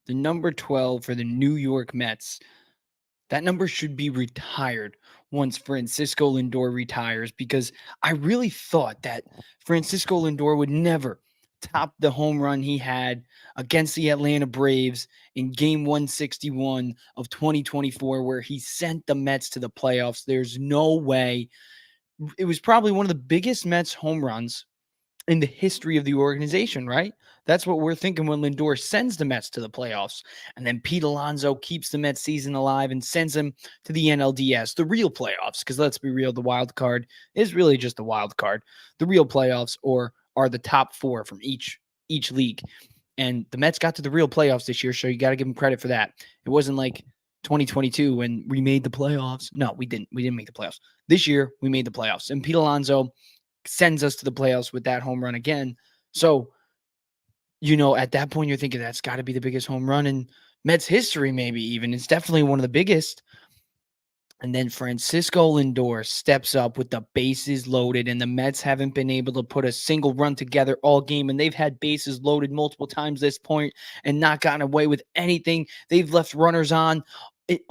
the number 12 for the New York Mets, that number should be retired once Francisco Lindor retires, because I really thought that Francisco Lindor would never top the home run he had against the Atlanta Braves in game 161 of 2024, where he sent the Mets to the playoffs. There's no way. It was probably one of the biggest Mets home runs in the history of the organization, right? That's what we're thinking when Lindor sends the Mets to the playoffs. And then Pete Alonso keeps the Mets season alive and sends them to the NLDS, the real playoffs. Because let's be real, the wild card is really just the wild card. The real playoffs are the top four from each league. And the Mets got to the real playoffs this year, so you got to give them credit for that. It wasn't like 2022 when we made the playoffs. No, we didn't. We didn't make the playoffs. This year, we made the playoffs. And Pete Alonso sends us to the playoffs with that home run again. So, at that point, you're thinking that's got to be the biggest home run in Mets history, maybe even. It's definitely one of the biggest. And then Francisco Lindor steps up with the bases loaded, and the Mets haven't been able to put a single run together all game, and they've had bases loaded multiple times this point and not gotten away with anything. They've left runners on. It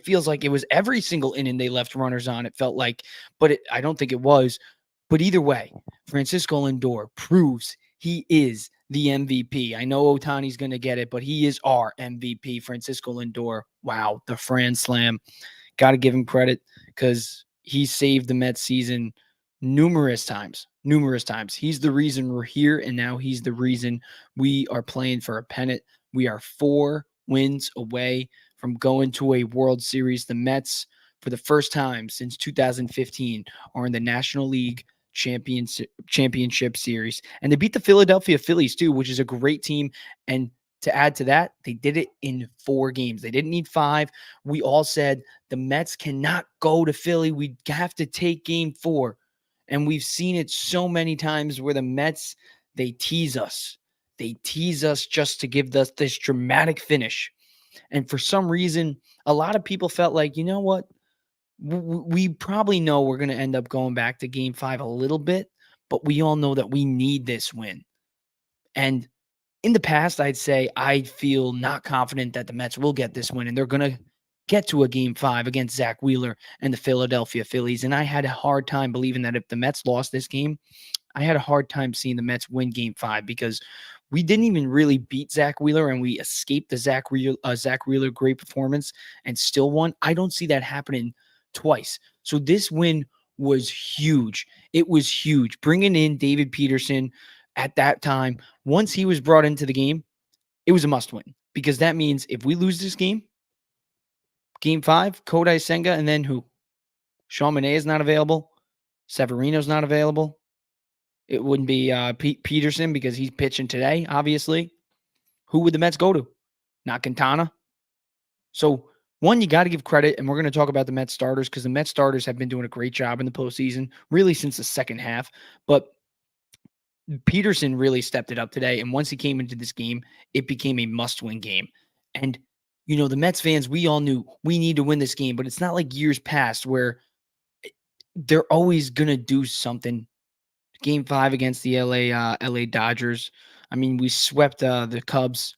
feels like it was every single inning they left runners on, it felt like, but I don't think it was. But either way, Francisco Lindor proves he is the MVP. I know Ohtani's going to get it, but he is our MVP, Francisco Lindor. Wow, the Fran Slam. Got to give him credit because he saved the Mets season numerous times. Numerous times. He's the reason we're here, and now he's the reason we are playing for a pennant. We are 4 wins away from going to a World Series. The Mets, for the first time since 2015, are in the National League Championship Series. And they beat the Philadelphia Phillies, too, which is a great team. And to add to that, they did it in 4 games. They didn't need 5. We all said the Mets cannot go to Philly. We have to take game 4. And we've seen it so many times where the Mets, they tease us. They tease us just to give us this dramatic finish. And for some reason, a lot of people felt like, you know what? We probably know we're going to end up going back to game 5 a little bit, but we all know that we need this win. And in the past, I'd say I feel not confident that the Mets will get this win, and they're going to get to a game 5 against Zach Wheeler and the Philadelphia Phillies. And I had a hard time believing that if the Mets lost this game, I had a hard time seeing the Mets win game 5, because we didn't even really beat Zach Wheeler, and we escaped the Zach Wheeler great performance and still won. I don't see that happening twice. So this win was huge. It was huge. Bringing in David Peterson at that time, once he was brought into the game, it was a must win, because that means if we lose this game 5, Kodai Senga, and then who? Sean Manaea is not available. Severino's not available. It wouldn't be Peterson because he's pitching today, obviously. Who would the Mets go to? Not Quintana. So, one, you got to give credit, and we're going to talk about the Mets starters because the Mets starters have been doing a great job in the postseason, really since the second half. But Peterson really stepped it up today, and once he came into this game, it became a must-win game. And, the Mets fans, we all knew we need to win this game, but it's not like years past where they're always going to do something. Game 5 against the LA Dodgers. I mean, we swept the Cubs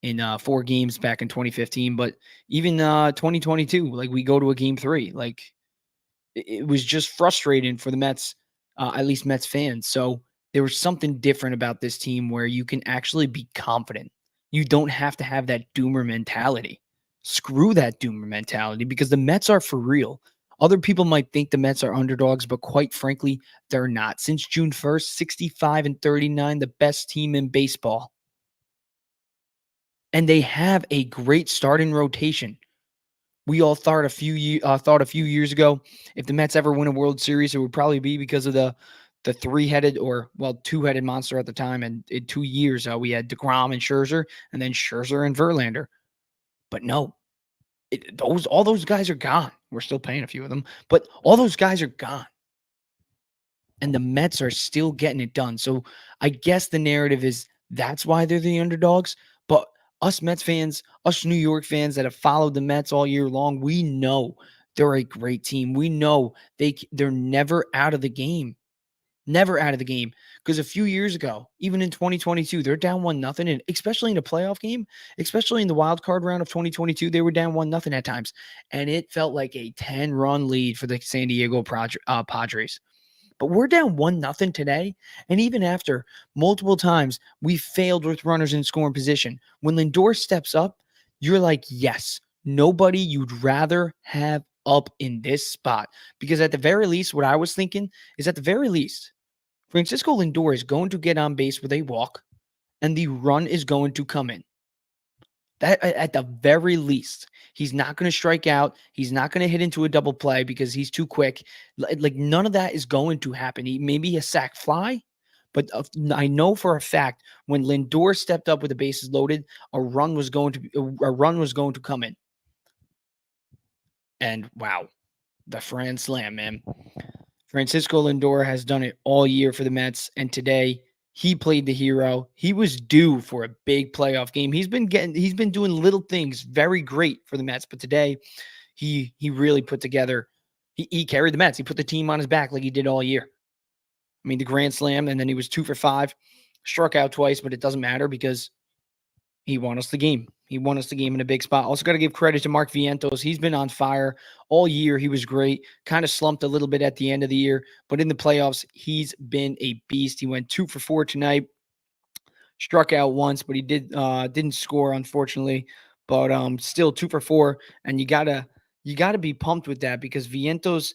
in 4 games back in 2015, but even 2022, like, we go to a game 3. Like, it was just frustrating for the Mets, at least Mets fans. So there was something different about this team where you can actually be confident. You don't have to have that doomer mentality. Screw that doomer mentality, because the Mets are for real. Other people might think the Mets are underdogs, but quite frankly, they're not. Since June 1st, 65-39, the best team in baseball. And they have a great starting rotation. We all thought a few years ago, if the Mets ever win a World Series, it would probably be because of the three-headed, or, well, two-headed monster at the time. And in 2 years, we had DeGrom and Scherzer, and then Scherzer and Verlander. But no, all those guys are gone. We're still paying a few of them, but all those guys are gone. And the Mets are still getting it done. So I guess the narrative is that's why they're the underdogs. But us Mets fans, us New York fans that have followed the Mets all year long, we know they're a great team. We know they're never out of the game. never out of the game. Because a few years ago, even in 2022, they're down 1-0, and especially in a playoff game, especially in the wild card round of 2022, they were down 1-0 at times, and it felt like a 10-run lead for the San Diego Padres. But we're down 1-0 today. And even after multiple times we failed with runners in scoring position, when Lindor steps up, you're like, yes, nobody you'd rather have up in this spot. Because at the very least, what I was thinking is at the very least, Francisco Lindor is going to get on base with a walk and the run is going to come in. That at the very least, he's not going to strike out. He's not going to hit into a double play because he's too quick. Like none of that is going to happen. Maybe a sac fly, but I know for a fact when Lindor stepped up with the bases loaded, a run was going to come in. And wow, the Grand Slam, man. Francisco Lindor has done it all year for the Mets, and today he played the hero. He was due for a big playoff game. He's been doing little things very great for the Mets, but today he really put together. He carried the Mets. He put the team on his back like he did all year. I mean, the grand slam, and then he was 2 for 5, struck out twice, but it doesn't matter because he won us the game. He won us the game in a big spot. Also got to give credit to Mark Vientos. He's been on fire all year. He was great. Kind of slumped a little bit at the end of the year, but in the playoffs, he's been a beast. He went 2 for 4 tonight. Struck out once, but he didn't score, unfortunately. But still 2 for 4, and you gotta be pumped with that because Vientos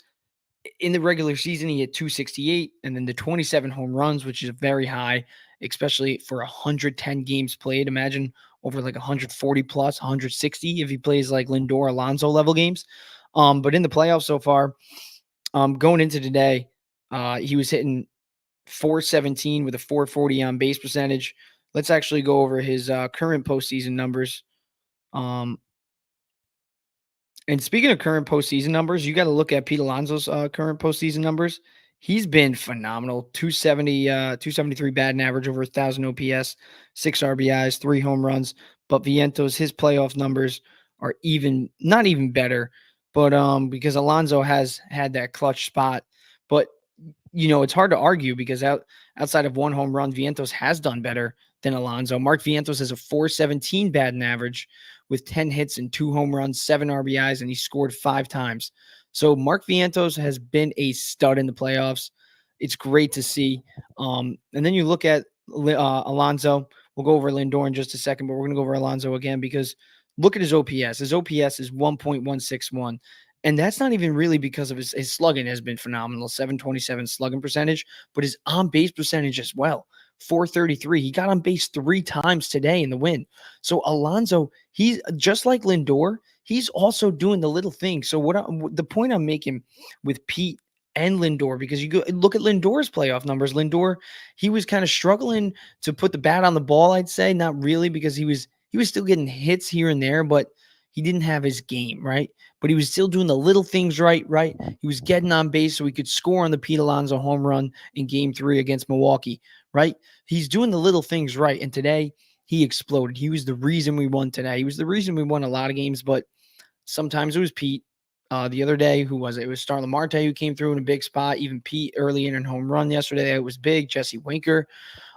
in the regular season, he had 268 and then the 27 home runs, which is very high, especially for 110 games played. Imagine over like 140 plus, 160 if he plays like Lindor, Alonso level games. But in the playoffs so far, going into today, he was hitting 417 with a 440 on base percentage. Let's actually go over his current postseason numbers. And speaking of current postseason numbers, you got to look at Pete Alonso's current postseason numbers. He's been phenomenal. 270, 273 batting average, over 1,000 OPS, 6 RBIs, 3 home runs. But Vientos, his playoff numbers are not even better. But because Alonso has had that clutch spot. But it's hard to argue because outside of 1 home run, Vientos has done better than Alonso. Mark Vientos has a 417 batting average with 10 hits and 2 home runs, 7 RBIs, and he scored 5 times. So Mark Vientos has been a stud in the playoffs. It's great to see. And then you look at Alonso. We'll go over Lindor in just a second, but we're going to go over Alonso again because look at his OPS. His OPS is 1.161. And that's not even really because of his slugging has been phenomenal, 727 slugging percentage, but his on-base percentage as well, 433. He got on base 3 times today in the win. So Alonso, he's just like Lindor, he's also doing the little things. So the point I'm making with Pete and Lindor, because you go look at Lindor's playoff numbers. Lindor, he was kind of struggling to put the bat on the ball, I'd say. Not really, because he was still getting hits here and there, but he didn't have his game, right? But he was still doing the little things right? He was getting on base so he could score on the Pete Alonso home run in Game 3 against Milwaukee, right? He's doing the little things right, and today he exploded. He was the reason we won today. He was the reason we won a lot of games, but sometimes it was Pete. The other day, who was it? It was Starlin Marte who came through in a big spot. Even Pete early in a home run yesterday, it was big. Jesse Winker.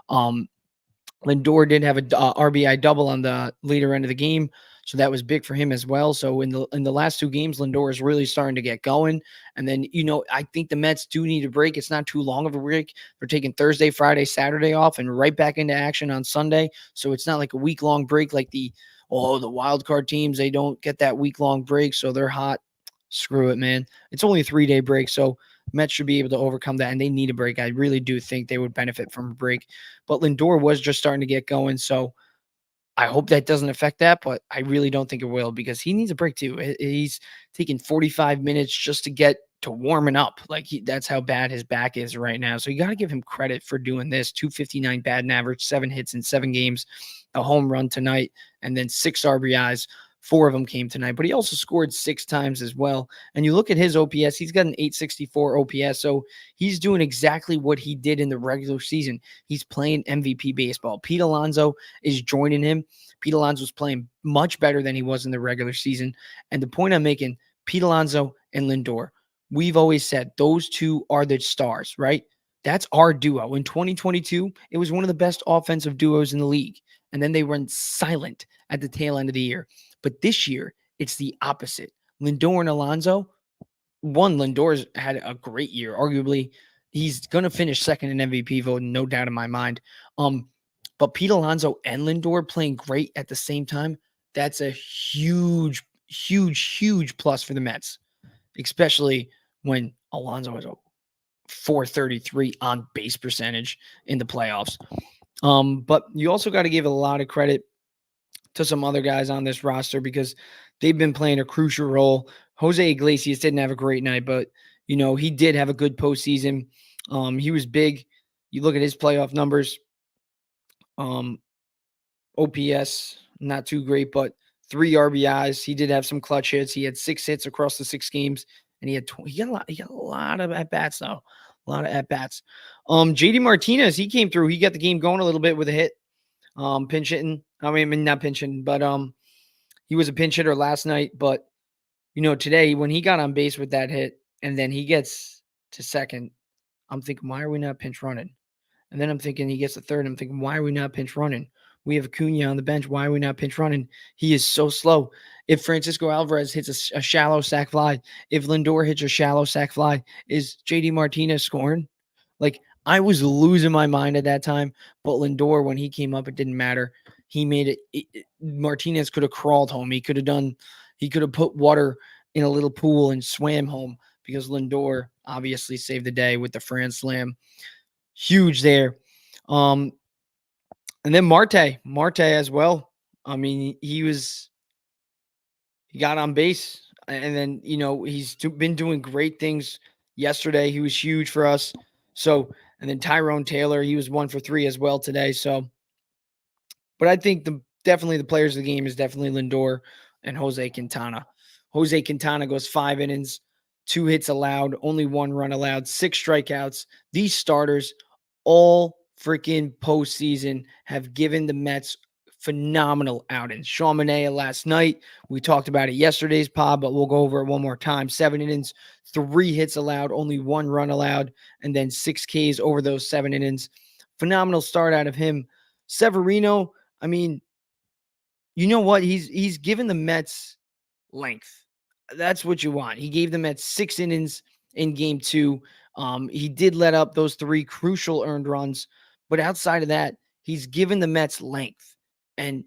Lindor did have a RBI double on the later end of the game, so that was big for him as well. So in the last 2 games, Lindor is really starting to get going. And then I think the Mets do need a break. It's not too long of a break. They're taking Thursday, Friday, Saturday off, and right back into action on Sunday. So it's not like a week-long break like the wild card teams. They don't get that week-long break, so they're hot. Screw it, man. It's only a 3-day break, so Mets should be able to overcome that, and they need a break. I really do think they would benefit from a break. But Lindor was just starting to get going, so I hope that doesn't affect that, but I really don't think it will because he needs a break too. He's taking 45 minutes just to get to warming up. Like that's how bad his back is right now. So you got to give him credit for doing this. 259 batting average, 7 hits in 7 games, a home run tonight, and then 6 RBIs. 4 of them came tonight, but he also scored 6 times as well. And you look at his OPS, he's got an 864 OPS. So he's doing exactly what he did in the regular season. He's playing MVP baseball. Pete Alonso is joining him. Pete Alonso's playing much better than he was in the regular season. And the point I'm making, Pete Alonso and Lindor, we've always said those two are the stars, right? That's our duo. In 2022, it was one of the best offensive duos in the league. And then they went silent at the tail end of the year. But this year, it's the opposite. Lindor and Alonso, Lindor's had a great year. Arguably, he's going to finish second in MVP vote, no doubt in my mind. But Pete Alonso and Lindor playing great at the same time, that's a huge, huge, huge plus for the Mets, especially when Alonso has a 433 on base percentage in the playoffs. But you also got to give a lot of credit to some other guys on this roster because they've been playing a crucial role. Jose Iglesias didn't have a great night, but he did have a good postseason. He was big. You look at his playoff numbers. OPS not too great, but 3 RBIs. He did have some clutch hits. He had 6 hits across the 6 games, and he got a lot of at bats though. A lot of at bats. JD Martinez, he came through. He got the game going a little bit with a hit. Pinch hitting. I mean, not pinch hitting, but he was a pinch hitter last night. But today when he got on base with that hit, and then he gets to second, I'm thinking, why are we not pinch running? And then I'm thinking he gets to third. I'm thinking, why are we not pinch running? We have Acuna on the bench. Why are we not pinch running? He is so slow. If Francisco Alvarez hits a shallow sac fly, if Lindor hits a shallow sac fly, is JD Martinez scoring? Like, I was losing my mind at that time. But Lindor, when he came up, it didn't matter. He made it. Martinez could have crawled home. He could have put water in a little pool and swam home because Lindor obviously saved the day with the Fran Slam. Huge there. And then Marte as well. I mean, he got on base, and then he's been doing great things. Yesterday, he was huge for us. So, and then Tyrone Taylor, he was 1 for 3 as well today. So, but I think definitely the players of the game is definitely Lindor and Jose Quintana. Jose Quintana goes 5 innings, 2 hits allowed, only 1 run allowed, 6 strikeouts. These starters all freaking postseason have given the Mets phenomenal outings. Sean Manaea last night, we talked about it yesterday's pod, but we'll go over it one more time. 7 innings, 3 hits allowed, only 1 run allowed, and then 6 Ks over those 7 innings. Phenomenal start out of him. Severino, I mean, you know what? He's given the Mets length. That's what you want. He gave the Mets 6 innings in game 2. He did let up those 3 crucial earned runs, but outside of that, he's given the Mets length. And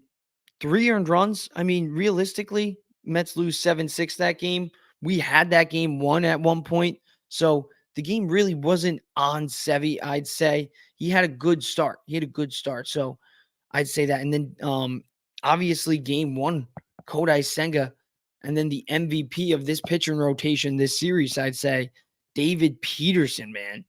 3 earned runs, I mean, realistically, Mets lose 7-6 that game. We had that game won at one point. So the game really wasn't on Sevy, I'd say. He had a good start. So I'd say that. And then obviously game 1, Kodai Senga. And then the MVP of this pitcher rotation this series, I'd say, David Peterson, man.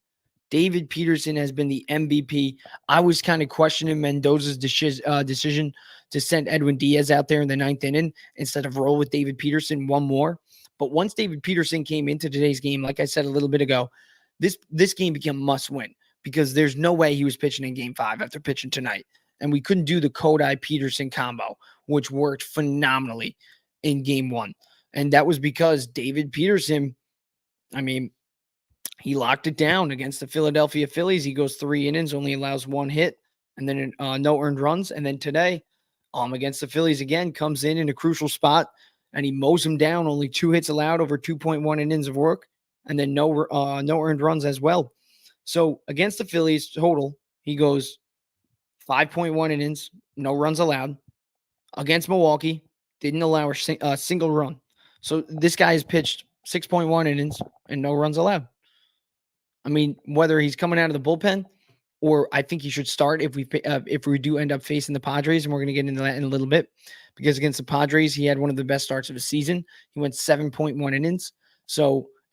David Peterson has been the MVP. I was kind of questioning Mendoza's decision to send Edwin Diaz out there in the 9th inning instead of roll with David Peterson one more. But once David Peterson came into today's game, like I said a little bit ago, this game became must win because there's no way he was pitching in game 5 after pitching tonight. And we couldn't do the Kodai Peterson combo, which worked phenomenally in game 1. And that was because David Peterson, I mean, he locked it down against the Philadelphia Phillies. He goes 3 innings, only allows 1 hit, and then no earned runs. And then today, against the Phillies again, comes in a crucial spot, and he mows him down. Only 2 hits allowed over 2.1 innings of work, and then no earned runs as well. So against the Phillies total, he goes 5.1 innings, no runs allowed. Against Milwaukee, didn't allow a single run. So this guy has pitched 6.1 innings and no runs allowed. I mean, whether he's coming out of the bullpen or I think he should start if we do end up facing the Padres, and we're going to get into that in a little bit, because against the Padres, he had one of the best starts of the season. He went 7.1 innings,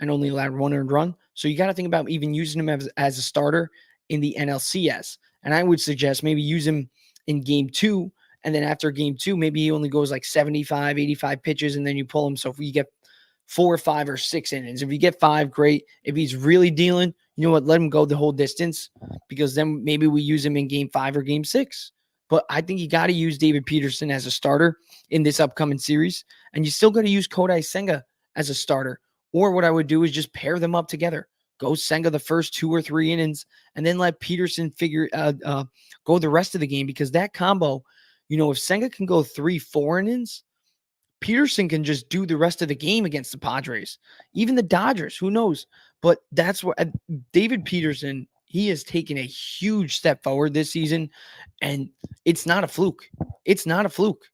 and only allowed 1 earned run. So you got to think about even using him as a starter in the NLCS. And I would suggest maybe use him in game 2, and then after game 2, maybe he only goes like 75, 85 pitches, and then you pull him. So if you get 4 or 5 or 6 innings, if you get 5, great. If he's really dealing, you know what? Let him go the whole distance, because then maybe we use him in game 5 or game 6. But I think you got to use David Peterson as a starter in this upcoming series, and you still got to use Kodai Senga as a starter. Or what I would do is just pair them up together. go Senga the first 2 or 3 innings, and then let Peterson go the rest of the game, because that combo, if Senga can go 3, 4 innings, Peterson can just do the rest of the game against the Padres, even the Dodgers. Who knows? But that's what David Peterson, he has taken a huge step forward this season, and it's not a fluke. It's not a fluke.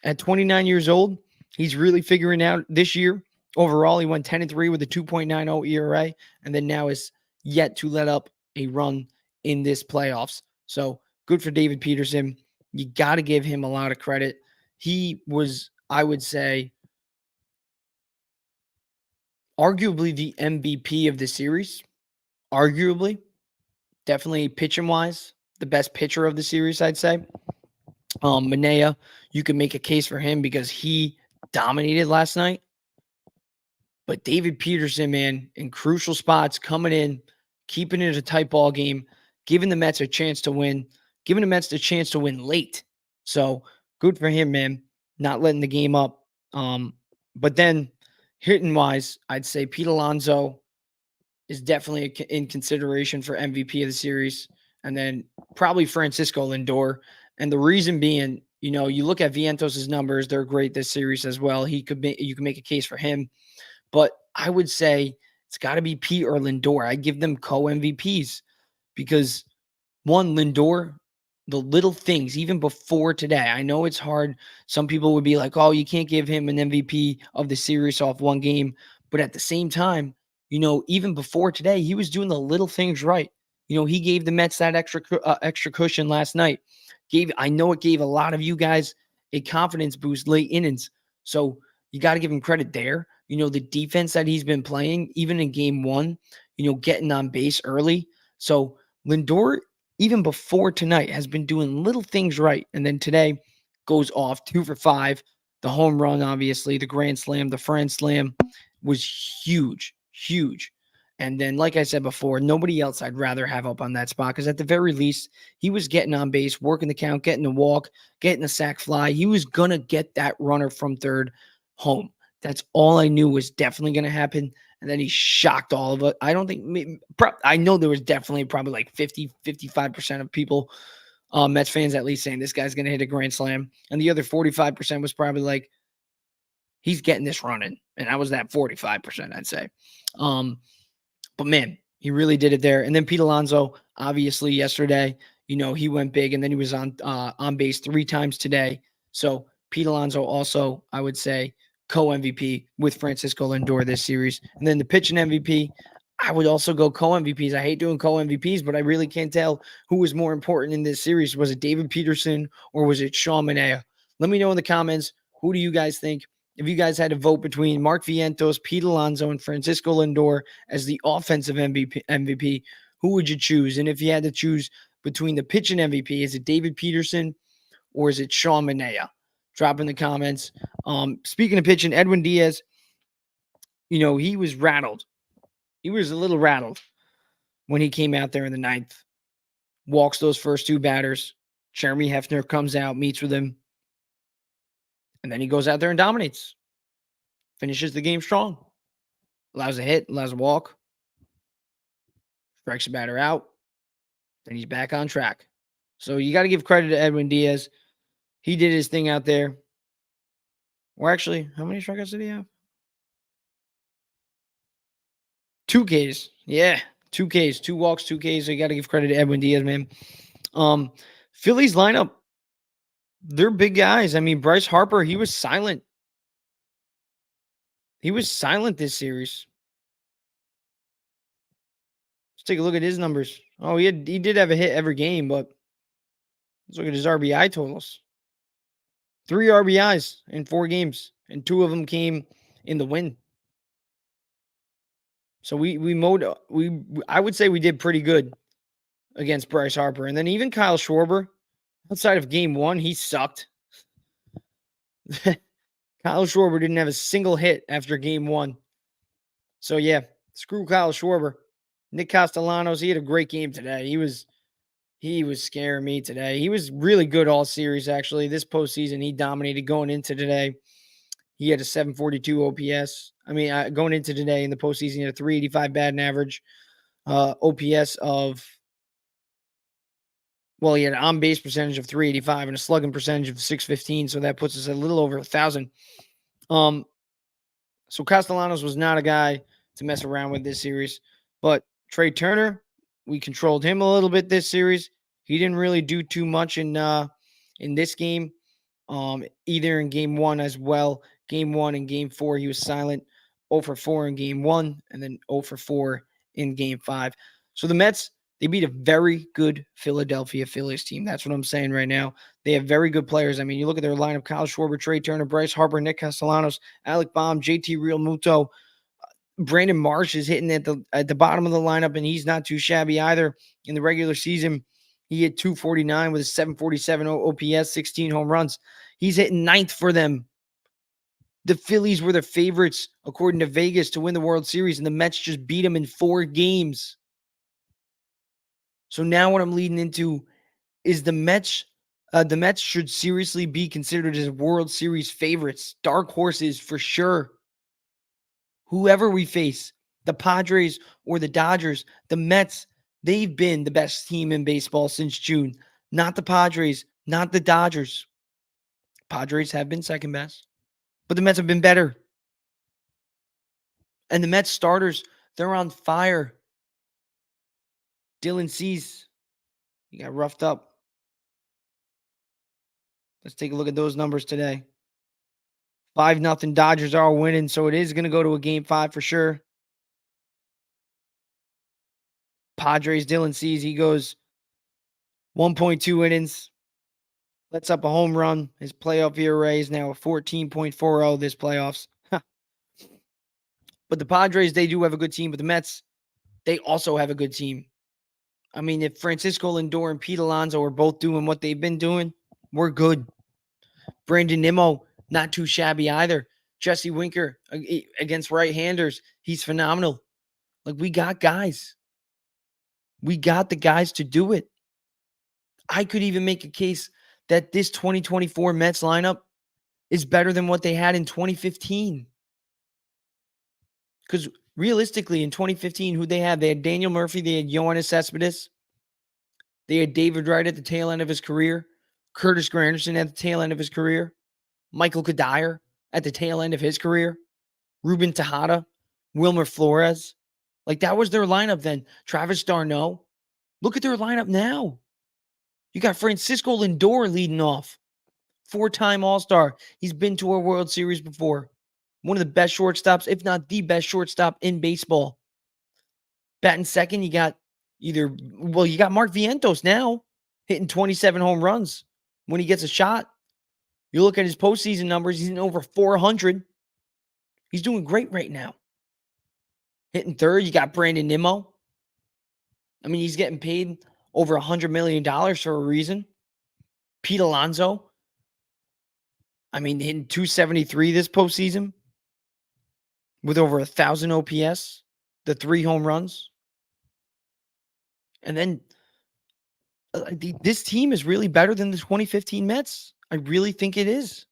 At 29 years old, he's really figuring out this year. Overall, he went 10-3 with a 2.90 ERA, and then now is yet to let up a run in this playoffs. So good for David Peterson. You got to give him a lot of credit. He was, I would say, arguably the MVP of the series. Arguably. Definitely pitching wise, the best pitcher of the series, I'd say. Manea, you can make a case for him because he dominated last night. But David Peterson, man, in crucial spots, coming in, keeping it a tight ball game, giving the Mets a chance to win, giving the Mets the chance to win late. So good for him, man, not letting the game up. But then hitting wise, I'd say Pete Alonso is definitely in consideration for MVP of the series. And then probably Francisco Lindor. And the reason being, you look at Vientos' numbers, they're great this series as well. You can make a case for him. But I would say it's got to be Pete or Lindor. I give them co-MVPs because, one, Lindor, the little things, even before today, I know it's hard. Some people would be like, oh, you can't give him an MVP of the series off one game. But at the same time, even before today, he was doing the little things right. He gave the Mets that extra cushion last night. I know it gave a lot of you guys a confidence boost late innings. So you got to give him credit there. The defense that he's been playing, even in game one, getting on base early. So Lindor, even before tonight, has been doing little things right. And then today goes off 2 for 5. The home run, obviously, the grand slam, the friend slam was huge, huge. And then, like I said before, nobody else I'd rather have up on that spot because at the very least, he was getting on base, working the count, getting the walk, getting the sac fly. He was going to get that runner from third home. That's all I knew was definitely going to happen. And then he shocked all of it. I know there was definitely probably like 55% of people, Mets fans at least, saying this guy's going to hit a grand slam. And the other 45% was probably like, he's getting this running. And I was that 45%, I'd say. But man, he really did it there. And then Pete Alonso, obviously yesterday, he went big, and then he was on base 3 times today. So Pete Alonso also, I would say, co-MVP with Francisco Lindor this series. And then the pitching MVP, I would also go co-MVPs. I hate doing co-MVPs, but I really can't tell who was more important in this series. Was it David Peterson or was it Sean Manaea? Let me know in the comments. Who do you guys think? If you guys had to vote between Mark Vientos, Pete Alonso, and Francisco Lindor as the offensive MVP, who would you choose? And if you had to choose between the pitching MVP, is it David Peterson or is it Sean Manaea? Drop in the comments. Speaking of pitching, Edwin Diaz, he was rattled. He was a little rattled when he came out there in the 9th. Walks those first 2 batters. Jeremy Hefner comes out, meets with him. And then he goes out there and dominates. Finishes the game strong. Allows a hit, allows a walk. Strikes a batter out. Then he's back on track. So you got to give credit to Edwin Diaz. He did his thing out there. Or actually, how many strikeouts did he have? 2 Ks. Yeah, 2 Ks. 2 walks, 2 Ks. So you got to give credit to Edwin Diaz, man. Phillies lineup, they're big guys. I mean, Bryce Harper, he was silent. He was silent this series. Let's take a look at his numbers. Oh, he did have a hit every game, but let's look at his RBI totals. 3 RBIs in 4 games, and 2 of them came in the win. So I would say we did pretty good against Bryce Harper. And then even Kyle Schwarber, outside of game 1, he sucked. Kyle Schwarber didn't have a single hit after game 1. So yeah, screw Kyle Schwarber. Nick Castellanos, he had a great game today. He was scaring me today. He was really good all series, actually. This postseason, he dominated going into today. He had a 742 OPS. I mean, going into today in the postseason, he had a 385 batting average, OPS of, well, he had an on base percentage of 385 and a slugging percentage of 615. So that puts us at a little over 1,000. So Castellanos was not a guy to mess around with this series. But Trey Turner, we controlled him a little bit this series. He didn't really do too much in this game, either in game one as well. Game one and game four, he was silent. 0 for 4 in game one, and then 0 for 4 in game five. So the Mets, they beat a very good Philadelphia Phillies team. That's what I'm saying right now. They have very good players. I mean, you look at their lineup: Kyle Schwarber, Trey Turner, Bryce Harper, Nick Castellanos, Alec Baum, JT Realmuto. Brandon Marsh is hitting at the bottom of the lineup, and he's not too shabby either. In the regular season, he hit 249 with a 747 OPS, 16 home runs. He's hitting ninth for them. The Phillies were the favorites, according to Vegas, to win the World Series, and the Mets just beat them in 4 games. So now what I'm leading into is the Mets should seriously be considered as World Series favorites, dark horses for sure. Whoever we face, the Padres or the Dodgers, the Mets, they've been the best team in baseball since June. Not the Padres, not the Dodgers. Padres have been second best, but the Mets have been better. And the Mets starters, they're on fire. Dylan Cease, he got roughed up. Let's take a look at those numbers today. 5-0 Dodgers are winning, so it is going to go to a game 5 for sure. Padres, Dylan Cease, he goes 1.2 innings. Lets up a home run. His playoff ERA is now a 14.40 this playoffs. But the Padres, they do have a good team. But the Mets, they also have a good team. I mean, if Francisco Lindor and Pete Alonso are both doing what they've been doing, we're good. Brandon Nimmo, not too shabby either. Jesse Winker against right-handers, he's phenomenal. Like, we got guys. We got the guys to do it. I could even make a case that this 2024 Mets lineup is better than what they had in 2015. Because realistically, in 2015, who they had? They had Daniel Murphy, they had Yoenis Cespedes, they had David Wright at the tail end of his career, Curtis Granderson at the tail end of his career, Michael Kadire at the tail end of his career, Ruben Tejada, Wilmer Flores. Like, that was their lineup then. Travis d'Arnaud. Look at their lineup now. You got Francisco Lindor leading off. 4-time All-Star. He's been to a World Series before. One of the best shortstops, if not the best shortstop in baseball. Batting second, you got Mark Vientos now hitting 27 home runs when he gets a shot. You look at his postseason numbers, he's in over 400. He's doing great right now. Hitting third, you got Brandon Nimmo. I mean, he's getting paid over $100 million for a reason. Pete Alonso, I mean, hitting 273 this postseason with over 1,000 OPS, the 3 home runs. And then this team is really better than the 2015 Mets. I really think it is.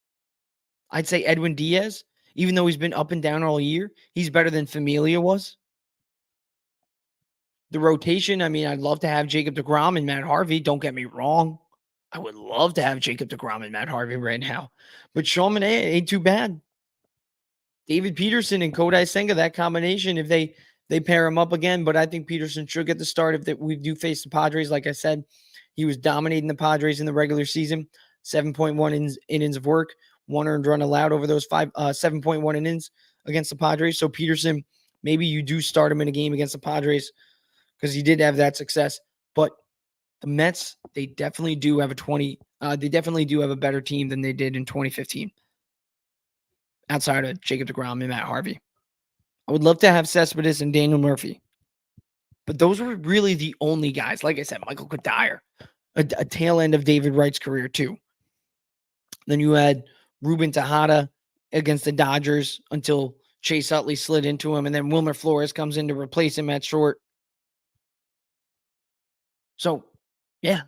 I'd say Edwin Diaz, even though he's been up and down all year, he's better than Familia was. The rotation, I mean, I'd love to have Jacob deGrom and Matt Harvey. Don't get me wrong. I would love to have Jacob deGrom and Matt Harvey right now. But Sean Manaea ain't too bad. David Peterson and Kodai Senga, that combination, if they pair him up again, but I think Peterson should get the start if we do face the Padres. Like I said, he was dominating the Padres in the regular season. 7.1 innings of work, 1 earned run allowed over those 7.1 innings against the Padres. So Peterson, maybe you do start him in a game against the Padres because he did have that success. But the Mets, they definitely do have a better team than they did in 2015. Outside of Jacob deGrom and Matt Harvey. I would love to have Cespedes and Daniel Murphy. But those were really the only guys. Like I said, Michael Kadire, a tail end of David Wright's career too. Then you had Ruben Tejada against the Dodgers until Chase Utley slid into him. And then Wilmer Flores comes in to replace him at short. So, yeah,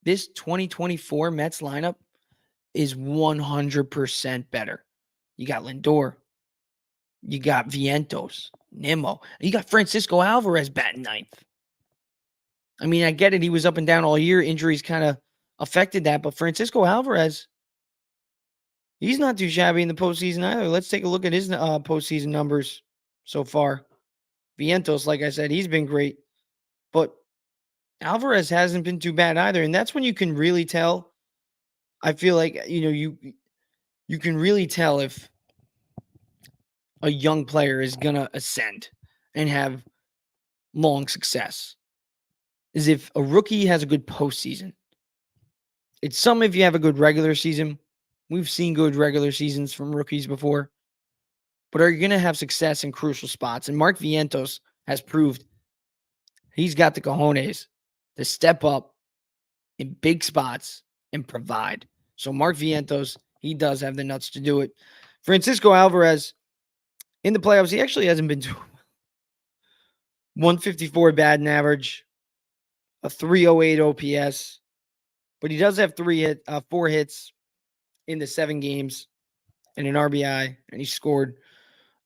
this 2024 Mets lineup is 100% better. You got Lindor, You got Vientos, Nimmo. You got Francisco Alvarez batting ninth. I mean, I get it. He was up and down all year. Injuries kind of affected that. But Francisco Alvarez, he's not too shabby in the postseason either. Let's take a look at his postseason numbers so far. Vientos, like I said, he's been great. But Alvarez hasn't been too bad either. And that's when you can really tell. I feel like, you can really tell if a young player is going to ascend and have long success. Is if a rookie has a good postseason. It's some if you have a good regular season. We've seen good regular seasons from rookies before. But are you going to have success in crucial spots? And Mark Vientos has proved he's got the cojones to step up in big spots and provide. So Mark Vientos, he does have the nuts to do it. Francisco Alvarez, in the playoffs, he actually hasn't been to 154 batting average, a 308 OPS, but he does have 4 hits in the 7 games and an RBI, and he scored.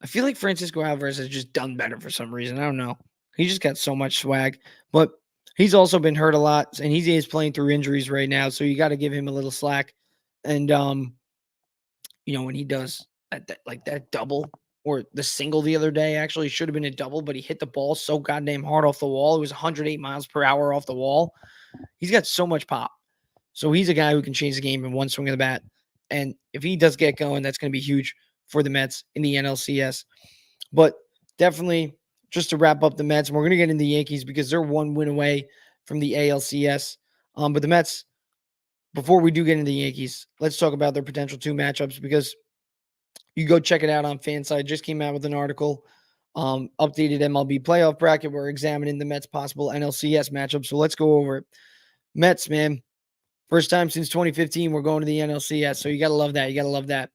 I feel like Francisco Alvarez has just done better for some reason. I don't know. He just got so much swag, but he's also been hurt a lot, and he is playing through injuries right now, so you got to give him a little slack. And when he does that double or the single the other day, actually should have been a double, but he hit the ball so goddamn hard off the wall. It was 108 miles per hour off the wall. He's got so much pop. So he's a guy who can change the game in one swing of the bat. And if he does get going, that's going to be huge for the Mets in the NLCS. But definitely, just to wrap up the Mets, we're going to get into the Yankees because they're 1 win away from the ALCS. But the Mets, before we do get into the Yankees, let's talk about their potential 2 matchups because you go check it out on FanSided. Just came out with an article, updated MLB playoff bracket. We're examining the Mets' possible NLCS matchup. So let's go over it. Mets, man. First time since 2015, we're going to the NLCS. So you got to love that. You got to love that.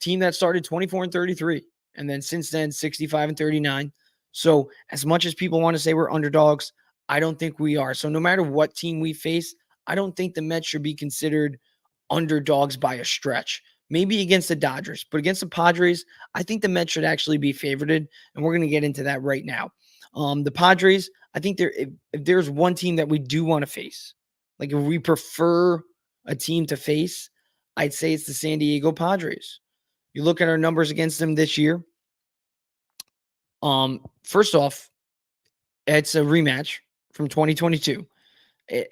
Team that started 24-33. And then since then, 65-39. So as much as people want to say we're underdogs, I don't think we are. So no matter what team we face, I don't think the Mets should be considered underdogs by a stretch. Maybe against the Dodgers, but against the Padres, I think the Mets should actually be favorited. And we're going to get into that right now. The Padres, I think if there's one team that we do want to face, like if we prefer a team to face, I'd say it's the San Diego Padres. You look at our numbers against them this year. First off, it's a rematch from 2022.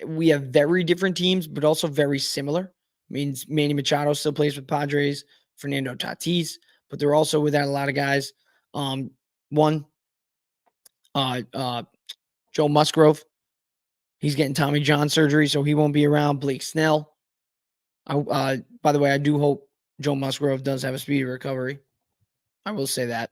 We have very different teams, but also very similar. Means Manny Machado still plays with Padres, Fernando Tatis, but they're also without a lot of guys. Joe Musgrove, he's getting Tommy John surgery, so he won't be around. Blake Snell. By the way, I do hope Joe Musgrove does have a speedy recovery. I will say that.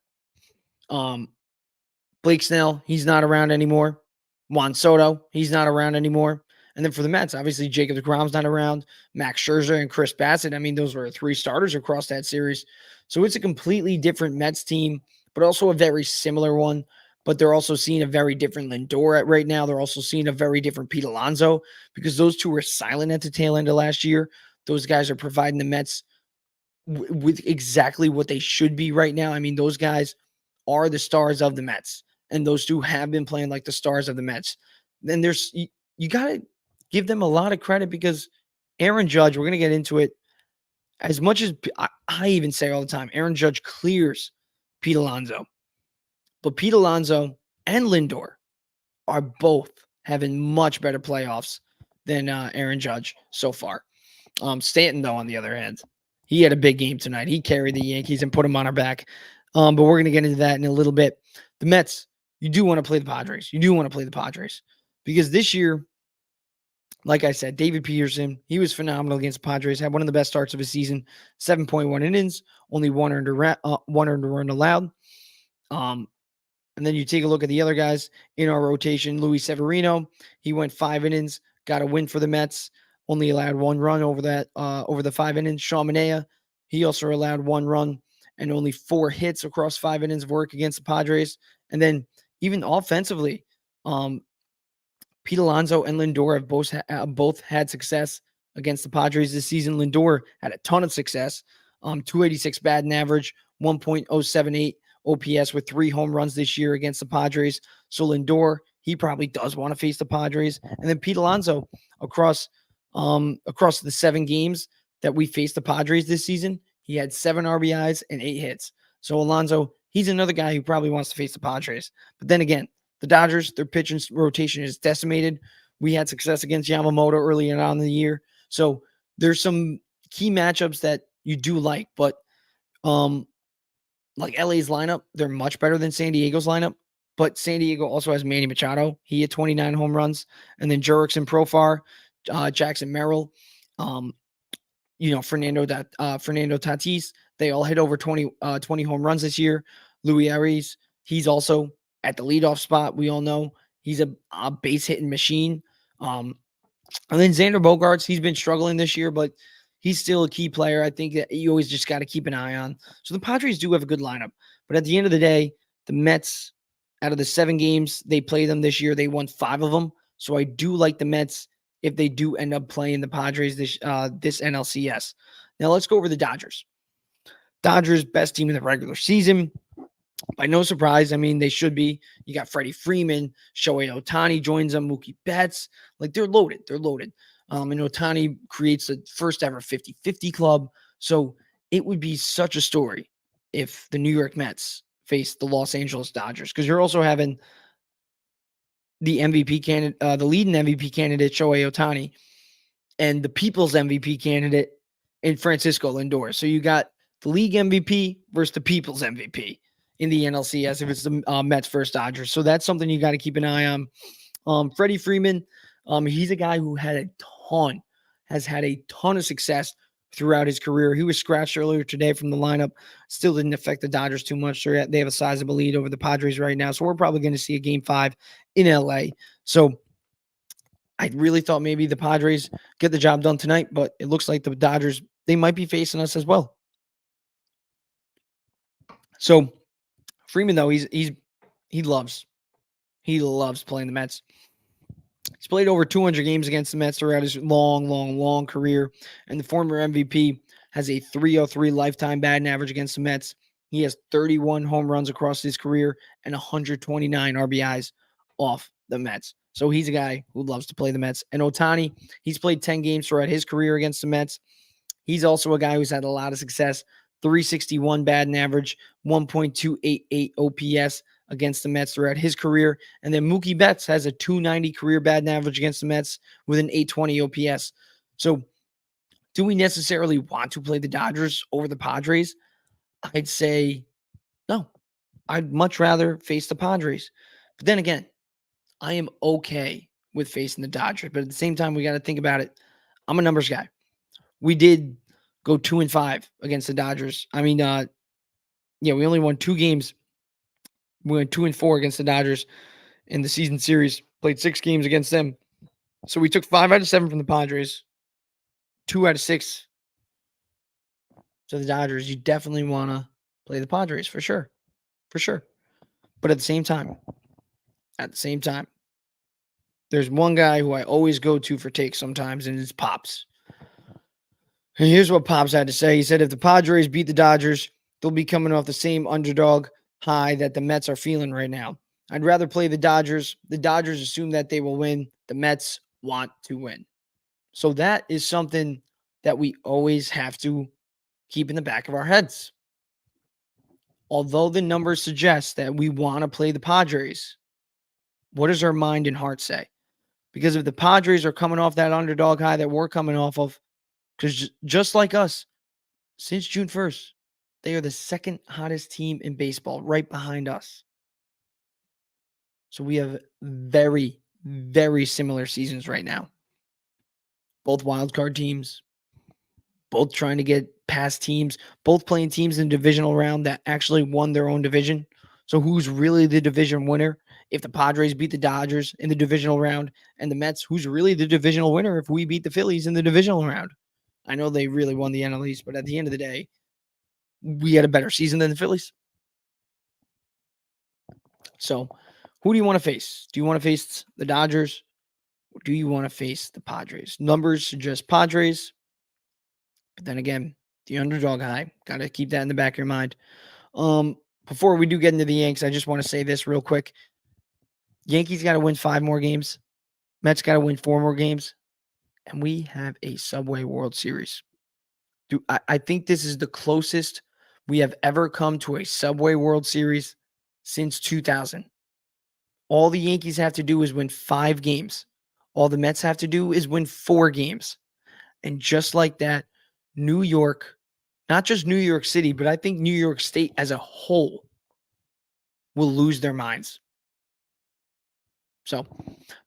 Blake Snell, he's not around anymore. Juan Soto, he's not around anymore. And then for the Mets, obviously Jacob deGrom's not around. Max Scherzer and Chris Bassett. I mean, those were 3 starters across that series. So it's a completely different Mets team, but also a very similar one. But they're also seeing a very different Lindor right now. They're also seeing a very different Pete Alonso because those two were silent at the tail end of last year. Those guys are providing the Mets with exactly what they should be right now. I mean, those guys are the stars of the Mets, and those two have been playing like the stars of the Mets. Then you got to give them a lot of credit because Aaron Judge, we're going to get into it, as much as I even say all the time, Aaron Judge clears Pete Alonso. But Pete Alonso and Lindor are both having much better playoffs than Aaron Judge so far. Stanton, though, on the other hand, he had a big game tonight. He carried the Yankees and put them on our back. But we're going to get into that in a little bit. The Mets, you do want to play the Padres. You do want to play the Padres because this year, like I said, David Peterson, he was phenomenal against the Padres, had one of the best starts of his season, 7.1 innings, only one earned run allowed. And then you take a look at the other guys in our rotation. Luis Severino, he went 5 innings, got a win for the Mets, only allowed 1 run over the 5 innings. Sean Manaea, he also allowed 1 run and only 4 hits across 5 innings of work against the Padres. And then even offensively, Pete Alonso and Lindor have both had success against the Padres this season. Lindor had a ton of success. .286 batting average, 1.078 OPS with 3 home runs this year against the Padres. So Lindor, he probably does want to face the Padres. And then Pete Alonso across the 7 games that we faced the Padres this season, he had 7 RBIs and 8 hits. So Alonso, he's another guy who probably wants to face the Padres. But then again, the Dodgers, their pitching rotation is decimated. We had success against Yamamoto early on in the year. So there's some key matchups that you do like, but like LA's lineup, they're much better than San Diego's lineup. But San Diego also has Manny Machado. He had 29 home runs. And then Jurickson Profar, Jackson Merrill, Fernando Tatis. They all hit over 20 home runs this year. Louis Aries, he's also at the leadoff spot. We all know he's a base hitting machine. And then Xander Bogaerts, he's been struggling this year, but he's still a key player. I think that you always just got to keep an eye on. So the Padres do have a good lineup. But at the end of the day, the Mets, out of the 7 games they played them this year, they won 5 of them. So I do like the Mets if they do end up playing the Padres this NLCS. Now let's go over the Dodgers. Dodgers, best team in the regular season. By no surprise, I mean, they should be. You got Freddie Freeman, Shohei Ohtani joins them, Mookie Betts. Like, they're loaded. They're loaded. And Ohtani creates the first ever 50-50 club. So it would be such a story if the New York Mets face the Los Angeles Dodgers, because you're also having the MVP candidate, the leading MVP candidate, Shohei Ohtani, and the people's MVP candidate in Francisco Lindor. So you got the league MVP versus the people's MVP in the NLCS if it's the Mets versus Dodgers. So that's something you got to keep an eye on. Freddie Freeman, he's a guy who has had a ton of success throughout his career. He was scratched earlier today from the lineup. Still didn't affect the Dodgers too much. They have a sizable lead over the Padres right now. So we're probably going to see a game 5 in LA. So I really thought maybe the Padres get the job done tonight, but it looks like the Dodgers, they might be facing us as well. So Freeman, though, he loves playing the Mets. He's played over 200 games against the Mets throughout his long career, and the former MVP has a .303 lifetime batting average against the Mets. He has 31 home runs across his career and 129 RBIs off the Mets. So he's a guy who loves to play the Mets. And Ohtani, he's played 10 games throughout his career against the Mets. He's also a guy who's had a lot of success. .361 batting average, 1.288 OPS against the Mets throughout his career. And then Mookie Betts has a .290 career batting average against the Mets with an .820 OPS. So do we necessarily want to play the Dodgers over the Padres? I'd say no. I'd much rather face the Padres. But then again, I am okay with facing the Dodgers. But at the same time, we got to think about it. I'm a numbers guy. We did go 2-5 against the Dodgers. I mean, we only won 2 games. We went 2-4 against the Dodgers in the season series. Played 6 games against them. So we took 5 out of 7 from the Padres, 2 out of 6 to the Dodgers. You definitely want to play the Padres for sure. But at the same time, there's one guy who I always go to for takes sometimes, and it's Pops. And here's what Pops had to say. He said, if the Padres beat the Dodgers, they'll be coming off the same underdog high that the Mets are feeling right now. I'd rather play the Dodgers. The Dodgers assume that they will win. The Mets want to win. So that is something that we always have to keep in the back of our heads. Although the numbers suggest that we want to play the Padres, what does our mind and heart say? Because if the Padres are coming off that underdog high that we're coming off of, because just like us, since June 1st, they are the second hottest team in baseball, right behind us. So we have very, very similar seasons right now. Both wildcard teams, both trying to get past teams, both playing teams in the divisional round that actually won their own division. So who's really the division winner? If the Padres beat the Dodgers in the divisional round, and the Mets, who's really the divisional winner if we beat the Phillies in the divisional round? I know they really won the NL East, but at the end of the day, we had a better season than the Phillies. So who do you want to face? Do you want to face the Dodgers? Or do you want to face the Padres? Numbers suggest Padres. But then again, The underdog high. Got to keep that in the back of your mind. Um, Before we do get into the Yanks, I just want to say this real quick. Yankees got to win 5 more games. Mets got to win 4 more games. And we have a Subway World Series. I think this is the closest we have ever come to a Subway World Series since 2000. All the Yankees have to do is win 5 games. All the Mets have to do is win 4 games. And just like that, New York, not just New York City, but I think New York State as a whole will lose their minds. So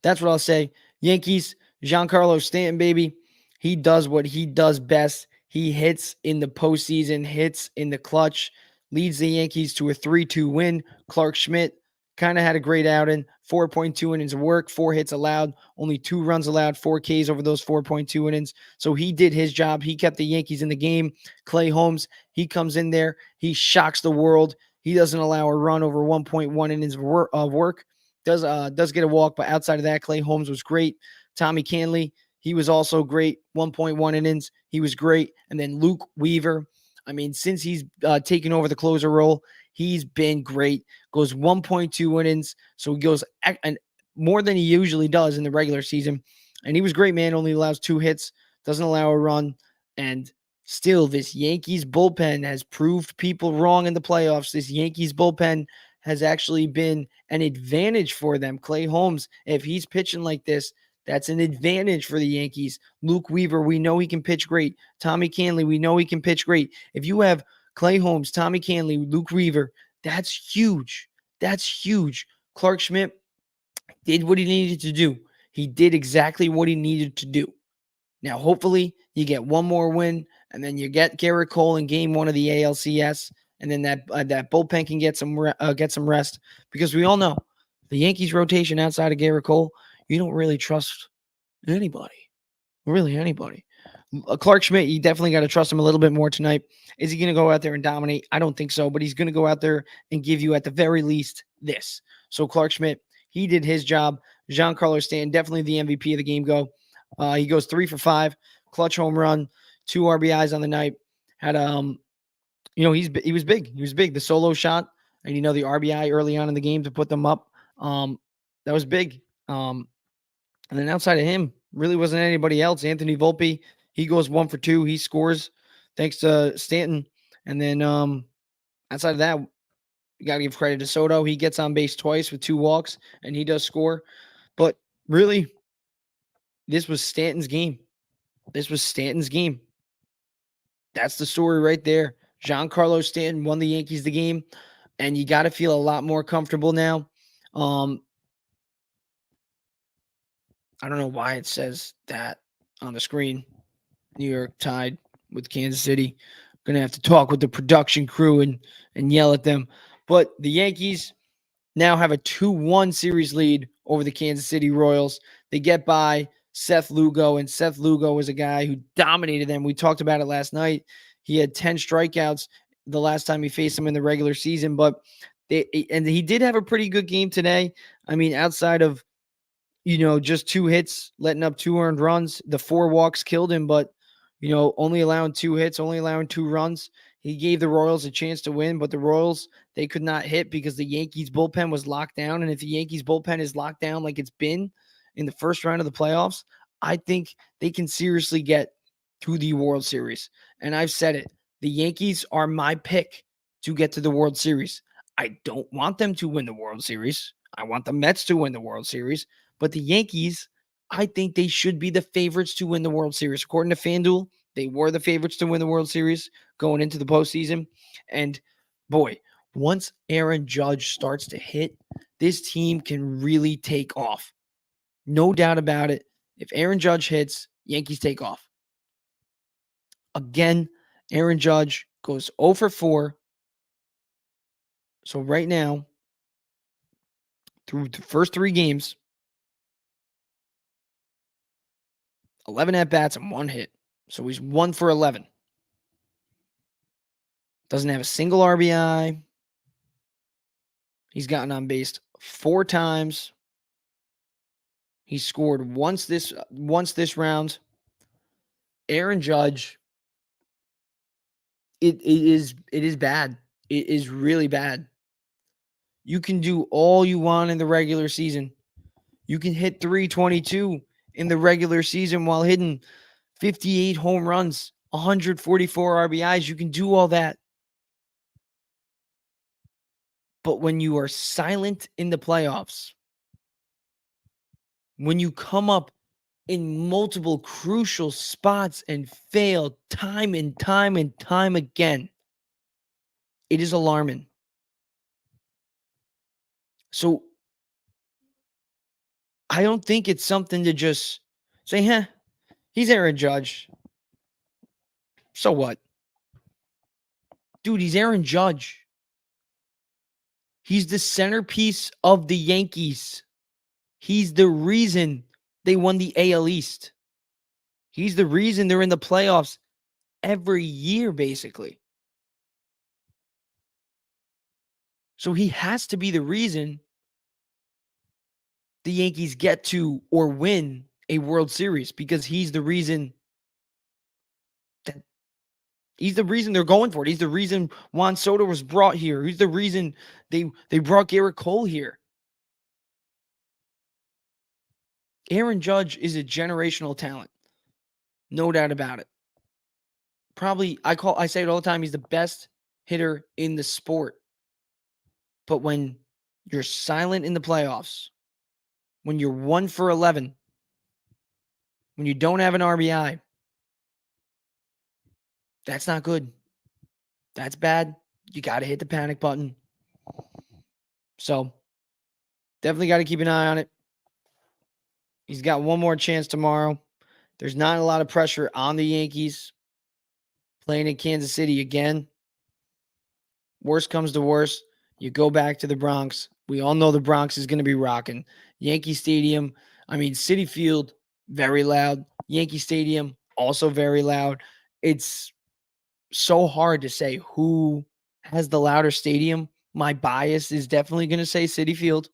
that's what I'll say. Yankees, Giancarlo Stanton, baby. He does what he does best. He hits in the postseason, hits in the clutch, leads the Yankees to a 3-2 win. Clark Schmidt kind of had a great outing. 4.2 innings of work, 4 hits allowed, only 2 runs allowed, 4 Ks over those 4.2 innings. So he did his job. He kept the Yankees in the game. Clay Holmes, he comes in there. He shocks the world. He doesn't allow a run over 1.1 innings of work. Does get a walk, but outside of that, Clay Holmes was great. Tommy Canley, he was also great. 1.1 innings, he was great. And then Luke Weaver, I mean, since he's taken over the closer role, he's been great. Goes 1.2 innings, so he goes and more than he usually does in the regular season. And he was great, man. Only allows 2 hits, doesn't allow a run, and still, this Yankees bullpen has proved people wrong in the playoffs. This Yankees bullpen has actually been an advantage for them. Clay Holmes, if he's pitching like this, that's an advantage for the Yankees. Luke Weaver, we know he can pitch great. Tommy Canley, we know he can pitch great. If you have Clay Holmes, Tommy Canley, Luke Weaver, that's huge. That's huge. Clark Schmidt did what he needed to do. He did exactly what he needed to do. Now, hopefully, you get one more win, and then you get Garrett Cole in Game 1 of the ALCS, and then that bullpen can get some rest, because we all know the Yankees rotation outside of Garrett Cole, you don't really trust anybody, really anybody. Clark Schmidt, you definitely got to trust him a little bit more tonight. Is he going to go out there and dominate? I don't think so, but he's going to go out there and give you at the very least this. So Clark Schmidt, he did his job. Giancarlo Stanton, definitely the MVP of the game. He goes 3 for 5, clutch home run, 2 RBIs on the night. Had he was big. He was big. The solo shot and the RBI early on in the game to put them up. That was big. And then outside of him, really wasn't anybody else. Anthony Volpe, he goes 1 for 2. He scores thanks to Stanton. And then outside of that, you got to give credit to Soto. He gets on base twice with 2 walks, and he does score. But really, this was Stanton's game. This was Stanton's game. That's the story right there. Giancarlo Stanton won the Yankees the game, and you got to feel a lot more comfortable now. I don't know why it says that on the screen. New York tied with Kansas City. Going to have to talk with the production crew and yell at them. But the Yankees now have a 2-1 series lead over the Kansas City Royals. They get by Seth Lugo, and Seth Lugo was a guy who dominated them. We talked about it last night. He had 10 strikeouts the last time he faced them in the regular season, but he did have a pretty good game today. I mean, outside of just 2 hits, letting up 2 earned runs, the 4 walks killed him, but only allowing 2 hits, only allowing 2 runs. He gave the Royals a chance to win, but the Royals, they could not hit because the Yankees bullpen was locked down. And if the Yankees bullpen is locked down like it's been in the first round of the playoffs, I think they can seriously get to the World Series. And I've said it, the Yankees are my pick to get to the World Series. I don't want them to win the World Series. I want the Mets to win the World Series. But the Yankees, I think they should be the favorites to win the World Series. According to FanDuel, they were the favorites to win the World Series going into the postseason. And boy, once Aaron Judge starts to hit, this team can really take off. No doubt about it. If Aaron Judge hits, Yankees take off. Again, Aaron Judge goes 0 for 4. So right now, through the first 3 games, 11 at-bats and 1 hit. So he's 1 for 11. Doesn't have a single RBI. He's gotten on base 4 times. He scored once this round. Aaron Judge it is bad. It is really bad. You can do all you want in the regular season. You can hit 322 in the regular season while hitting 58 home runs, 144 RBIs. You can do all that. But when you are silent in the playoffs, when you come up in multiple crucial spots and fail time and time and time again, it is alarming. So I don't think it's something to just say, he's Aaron Judge. So what? Dude, he's Aaron Judge. He's the centerpiece of the Yankees. He's the reason they won the AL East. He's the reason they're in the playoffs every year, basically. So he has to be the reason the Yankees get to or win a World Series, because he's the reason they're going for it. He's the reason Juan Soto was brought here. He's the reason they brought Garrett Cole here. Aaron Judge is a generational talent. No doubt about it. Probably, I say it all the time, he's the best hitter in the sport. But when you're silent in the playoffs, when you're 1 for 11, when you don't have an RBI, that's not good. That's bad. You got to hit the panic button. So, definitely got to keep an eye on it. He's got one more chance tomorrow. There's not a lot of pressure on the Yankees playing in Kansas City again. Worst comes to worst, you go back to the Bronx. We all know the Bronx is going to be rocking. Yankee Stadium, Citi Field, very loud. Yankee Stadium, also very loud. It's so hard to say who has the louder stadium. My bias is definitely going to say Citi Field,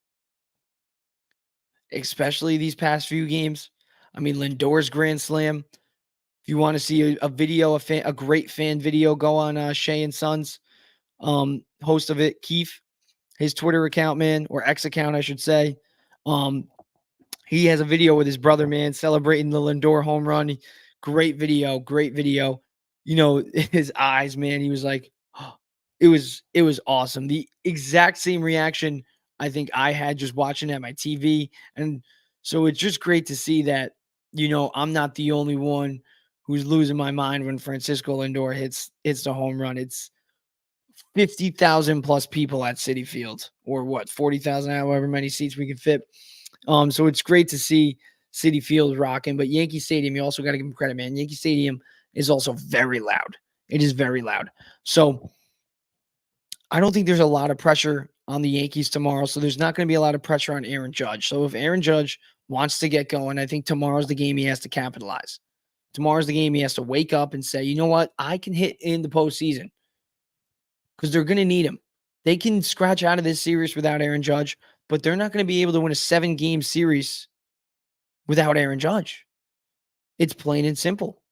especially these past few games. Lindor's grand slam. If you want to see a video, a great fan video, go on Shay and Sons, host of it, Keith, his Twitter account, man, or X account, I should say. He has a video with his brother, man, celebrating the Lindor home run. Great video, great video. His eyes, man, he was like, oh, it was awesome. The exact same reaction I think I had just watching at my TV. And so it's just great to see that, I'm not the only one who's losing my mind when Francisco Lindor hits the home run. It's 50,000 plus people at Citi Field, or what, 40,000, however many seats we can fit. So it's great to see Citi Field rocking, but Yankee Stadium, you also got to give them credit, man. Yankee Stadium is also very loud. It is very loud. So I don't think there's a lot of pressure on the Yankees tomorrow. So there's not going to be a lot of pressure on Aaron Judge. So if Aaron Judge wants to get going, I think tomorrow's the game he has to capitalize. Tomorrow's the game he has to wake up and say, you know what? I can hit in the postseason, because they're going to need him. They can scratch out of this series without Aaron Judge, but they're not going to be able to win a 7-game series without Aaron Judge. It's plain and simple.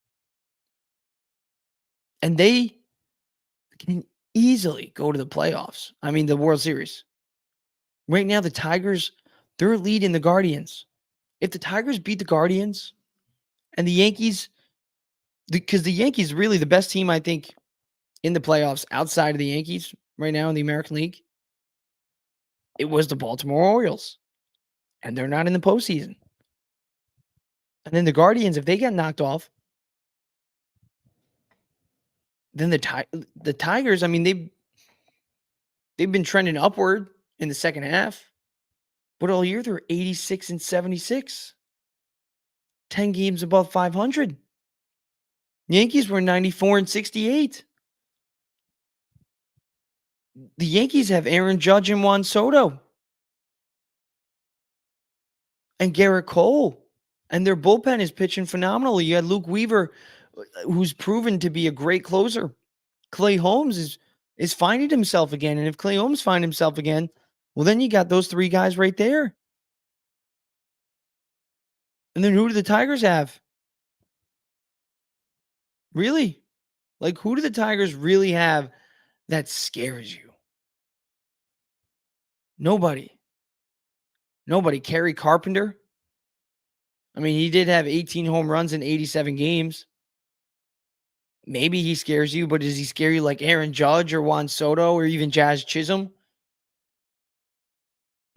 And they can easily go to the playoffs. The World Series. Right now, the Tigers, they're leading the Guardians. If the Tigers beat the Guardians and the Yankees, because the Yankees really the best team, I think, in the playoffs outside of the Yankees right now in the American League, it was the Baltimore Orioles. And they're not in the postseason. And then the Guardians, if they get knocked off, then the Tigers, they've been trending upward in the second half. But all year they're 86 and 76. 10 games above 500. Yankees were 94 and 68. The Yankees have Aaron Judge and Juan Soto. And Garrett Cole. And their bullpen is pitching phenomenally. You had Luke Weaver, who's proven to be a great closer. Clay Holmes is finding himself again. And if Clay Holmes finds himself again, well, then you got those 3 guys right there. And then who do the Tigers have? Really? Like, who do the Tigers really have that scares you? Nobody. Nobody. Kerry Carpenter. I mean, he did have 18 home runs in 87 games. Maybe he scares you, but does he scare you like Aaron Judge or Juan Soto or even Jazz Chisholm?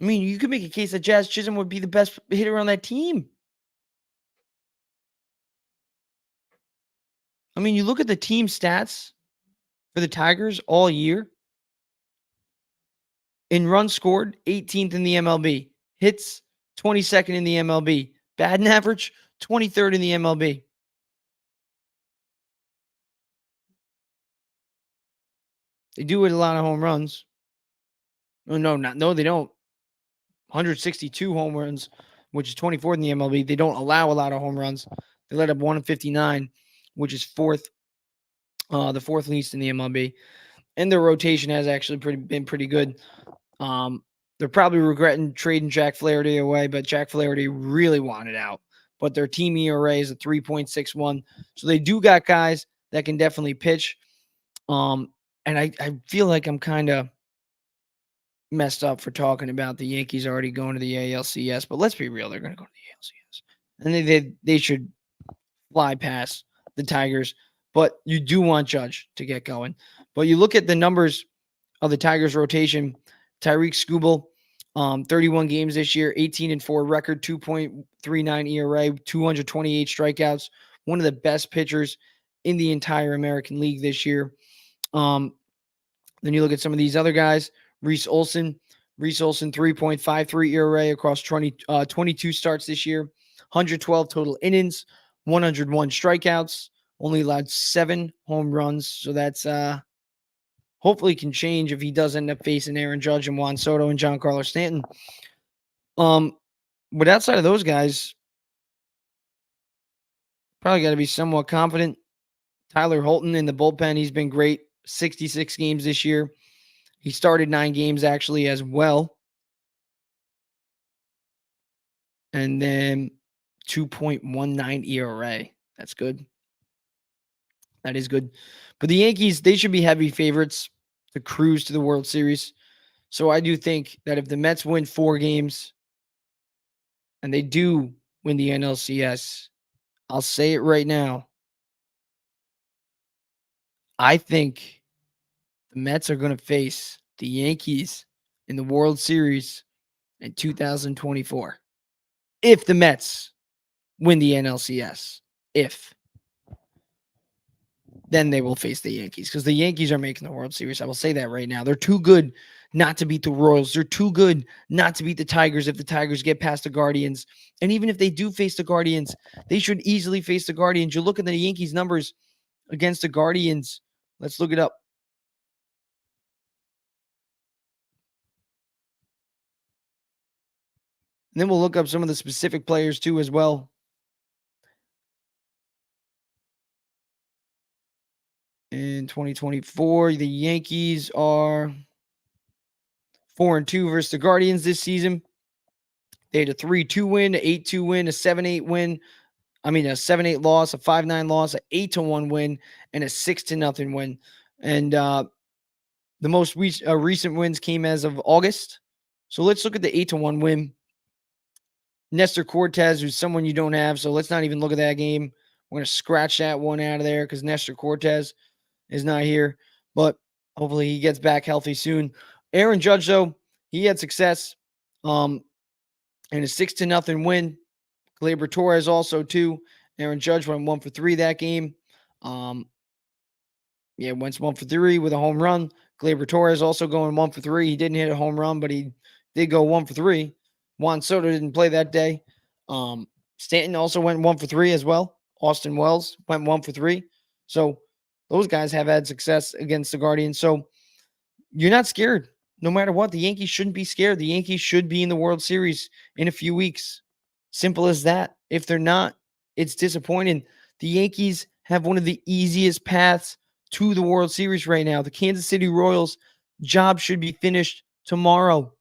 I mean, you could make a case that Jazz Chisholm would be the best hitter on that team. I mean, you look at the team stats for the Tigers all year. In runs scored, 18th in the MLB. Hits, 22nd in the MLB. Batting average, 23rd in the MLB. They do hit a lot of home runs. No, they don't. 162 home runs, which is 24th in the MLB. They don't allow a lot of home runs. They let up 159, which is the fourth least in the MLB. And their rotation has actually been pretty good. They're probably regretting trading Jack Flaherty away, but Jack Flaherty really wanted out. But their team ERA is a 3.61. So they do got guys that can definitely pitch. And I feel like I'm kind of messed up for talking about the Yankees already going to the ALCS, but let's be real, they're going to go to the ALCS. And they should fly past the Tigers, but you do want Judge to get going. But you look at the numbers of the Tigers rotation, Tyreek Skubal, 31 games this year, 18-4 record, 2.39 ERA, 228 strikeouts, one of the best pitchers in the entire American League this year. Then you look at some of these other guys, Reese Olson, 3.53 ERA across 22 starts this year, 112 total innings, 101 strikeouts, only allowed 7 home runs. So that's hopefully can change if he does end up facing Aaron Judge and Juan Soto and Giancarlo Stanton. But outside of those guys, probably got to be somewhat confident. Tyler Holton in the bullpen, he's been great. 66 games this year. He started 9 games actually as well. And then 2.19 ERA. That's good. That is good. But the Yankees, they should be heavy favorites to cruise to the World Series. So I do think that if the Mets win 4 games and they do win the NLCS, I'll say it right now. I think the Mets are going to face the Yankees in the World Series in 2024. If the Mets win the NLCS, then they will face the Yankees because the Yankees are making the World Series. I will say that right now. They're too good not to beat the Royals. They're too good not to beat the Tigers if the Tigers get past the Guardians. And even if they do face the Guardians, they should easily face the Guardians. You look at the Yankees numbers against the Guardians. Let's look it up. And then we'll look up some of the specific players too as well. In 2024, the Yankees are 4-2 versus the Guardians this season. They had a 3-2 win, an 8-2 win, a 7-8 win. A 7-8 loss, a 5-9 loss, an 8-1 win, and a 6-0 win. And the most recent wins came as of August. So let's look at the 8-1 win. Nestor Cortez, who's someone you don't have, so let's not even look at that game. We're going to scratch that one out of there because Nestor Cortez is not here. But hopefully he gets back healthy soon. Aaron Judge, though, he had success in a 6-0 win. Gleyber Torres also, too. Aaron Judge went 1 for 3 that game. Went 1 for 3 with a home run. Gleyber Torres also going 1 for 3. He didn't hit a home run, but he did go 1 for 3. Juan Soto didn't play that day. Stanton also went 1 for 3 as well. Austin Wells went 1 for 3. So those guys have had success against the Guardians. So you're not scared. No matter what, the Yankees shouldn't be scared. The Yankees should be in the World Series in a few weeks. Simple as that. If they're not, it's disappointing. The Yankees have one of the easiest paths to the World Series right now. The Kansas City Royals job should be finished tomorrow.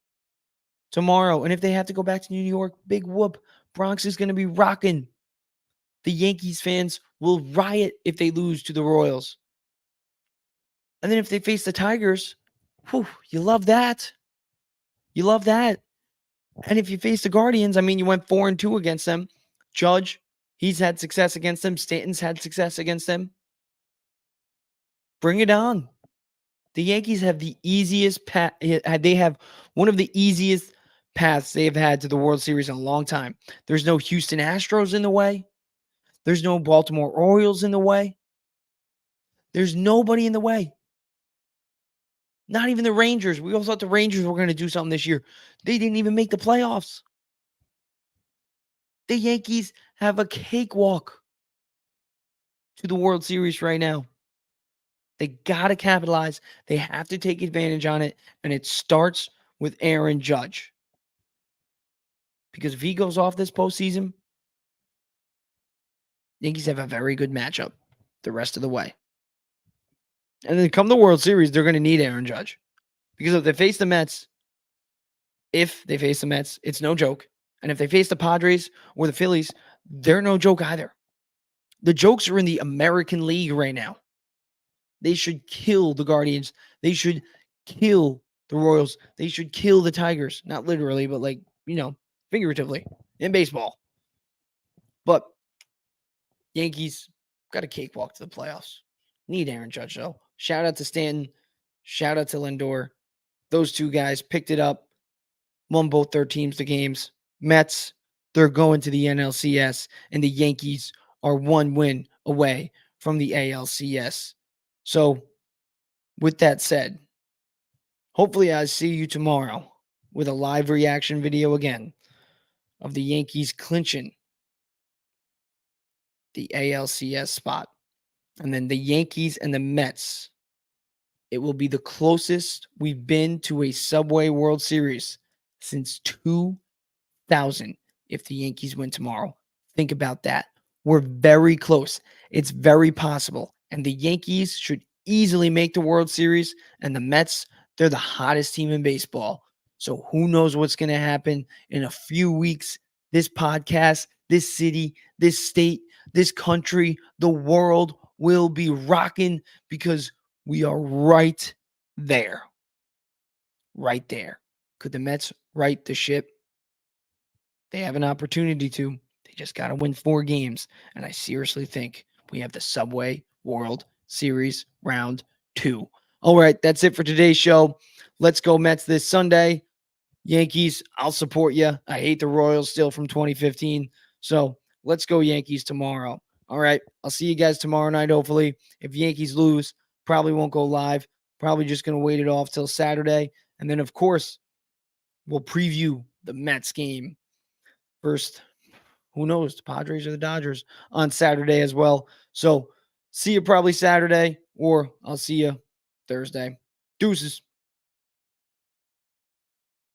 And if they have to go back to New York, big whoop. Bronx is going to be rocking. The Yankees fans will riot if they lose to the Royals. And then if they face the Tigers, whew, you love that. You love that. And if you face the Guardians, I mean, you went 4-2 against them. Judge, he's had success against them. Stanton's had success against them. Bring it on. The Yankees have the easiest path. They have one of the easiest paths they've had to the World Series in a long time. There's no Houston Astros in the way. There's no Baltimore Orioles in the way. There's nobody in the way. Not even the Rangers. We all thought the Rangers were going to do something this year. They didn't even make the playoffs. The Yankees have a cakewalk to the World Series right now. They got to capitalize. They have to take advantage on it. And it starts with Aaron Judge. Because if he goes off this postseason, Yankees have a very good matchup the rest of the way. And then come the World Series, they're going to need Aaron Judge. Because if they face the Mets, it's no joke. And if they face the Padres or the Phillies, they're no joke either. The jokes are in the American League right now. They should kill the Guardians. They should kill the Royals. They should kill the Tigers. Not literally, but figuratively in baseball. But Yankees got a cakewalk to the playoffs. Need Aaron Judge, though. Shout out to Stanton. Shout out to Lindor. Those two guys picked it up, won both their teams the games. Mets, they're going to the NLCS, and the Yankees are one win away from the ALCS. So, with that said, hopefully I see you tomorrow with a live reaction video again of the Yankees clinching the ALCS spot. And then the Yankees and the Mets. It will be the closest we've been to a Subway World Series since 2000 if the Yankees win tomorrow. Think about that. We're very close. It's very possible. And the Yankees should easily make the World Series. And the Mets, they're the hottest team in baseball. So who knows what's going to happen in a few weeks. This podcast, this city, this state, this country, the world will be rocking because we are right there. Right there. Could the Mets right the ship? They have an opportunity to. They just got to win 4 games. And I seriously think we have the Subway World Series round 2. All right, that's it for today's show. Let's go Mets this Sunday. Yankees, I'll support you. I hate the Royals still from 2015. So let's go Yankees tomorrow. All right, I'll see you guys tomorrow night, hopefully. If Yankees lose, probably won't go live. Probably just going to wait it off till Saturday. And then, of course, we'll preview the Mets game first. Who knows, the Padres or the Dodgers on Saturday as well. So see you probably Saturday, or I'll see you Thursday. Deuces.